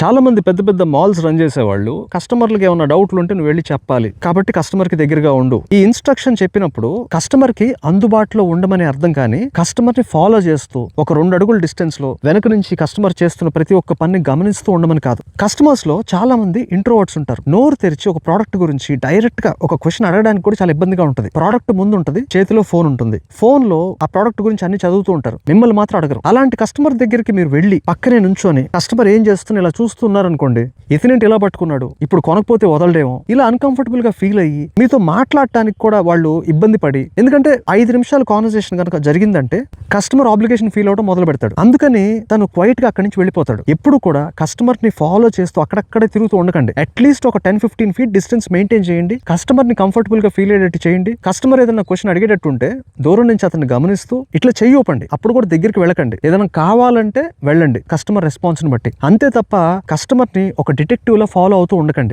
చాలా మంది పెద్ద పెద్ద మాల్స్ రన్ చేసేవాళ్ళు కస్టమర్లకు ఏమైనా డౌట్లు ఉంటే నువ్వు వెళ్ళి చెప్పాలి కాబట్టి కస్టమర్ కి దగ్గరగా ఉండు. ఈ ఇన్స్ట్రక్షన్ చెప్పినప్పుడు కస్టమర్ కి అందుబాటులో ఉండమని అర్థం, కానీ కస్టమర్ ని ఫాలో చేస్తూ ఒక 2 అడుగుల డిస్టెన్స్ లో వెనక నుంచి కస్టమర్ చేస్తున్న ప్రతి ఒక్క పని గమనిస్తూ ఉండమని కాదు. కస్టమర్స్ లో చాలా మంది ఇంట్రోవర్ట్స్ ఉంటారు. నోరు తెరిచి ఒక ప్రోడక్ట్ గురించి డైరెక్ట్ గా ఒక క్వశ్చన్ అడగడానికి కూడా చాలా ఇబ్బందిగా ఉంటుంది. ప్రోడక్ట్ ముందు ఉంటుంది, చేతిలో ఫోన్ ఉంటుంది, ఫోన్ లో ఆ ప్రోడక్ట్ గురించి అన్ని చదువుతూ ఉంటారు, మిమ్మల్ని మాత్రం అడగరు. అలాంటి కస్టమర్ దగ్గరికి మీరు వెళ్ళి పక్కనే నుంచొని కస్టమర్ ఏం చేస్తున్నా ఇలా చూస్తున్నారు అనుకోండి, ఇతనేంటి ఇలా పట్టుకున్నాడు, ఇప్పుడు కొనకపోతే వదలడేమో, ఇలా అన్కంఫర్టబుల్ గా ఫీల్ అయ్యి మీతో మాట్లాడటానికి కూడా వాళ్ళు ఇబ్బంది పడి, ఎందుకంటే 5 నిమిషాల కాన్వర్సేషన్ కనుక జరిగిందంటే కస్టమర్ ఆబ్లిగేషన్ ఫీల్ అవడం మొదలు పెడతాడు. అందుకని తను క్వైట్ గా అక్కడి నుంచి వెళ్ళిపోతాడు. ఎప్పుడు కూడా కస్టమర్ ని ఫాలో చేస్తూ అక్కడక్కడే తిరుగుతూ ఉండకండి. అట్లీస్ట్ ఒక 10-15 ఫీట్ డిస్టెన్స్ మెయింటైన్ చేయండి. కస్టమర్ ని కంఫర్టబుల్ గా ఫీల్ అయ్యేటట్టు చేయండి. కస్టమర్ ఏదైనా క్వశ్చన్ అడిగేటట్టు ఉంటే దూరం నుంచి అతన్ని గమనిస్తూ ఇట్లా చెయ్యొప్పండి. అప్పుడు కూడా దగ్గరికి వెళ్ళకండి. ఏదైనా కావాలంటే వెళ్ళండి కస్టమర్ రెస్పాన్స్ ని బట్టి, అంతే తప్ప కస్టమర్ ని ఒక డిటెక్టివ్ లా ఫాలో అవుతూ ఉండకండి.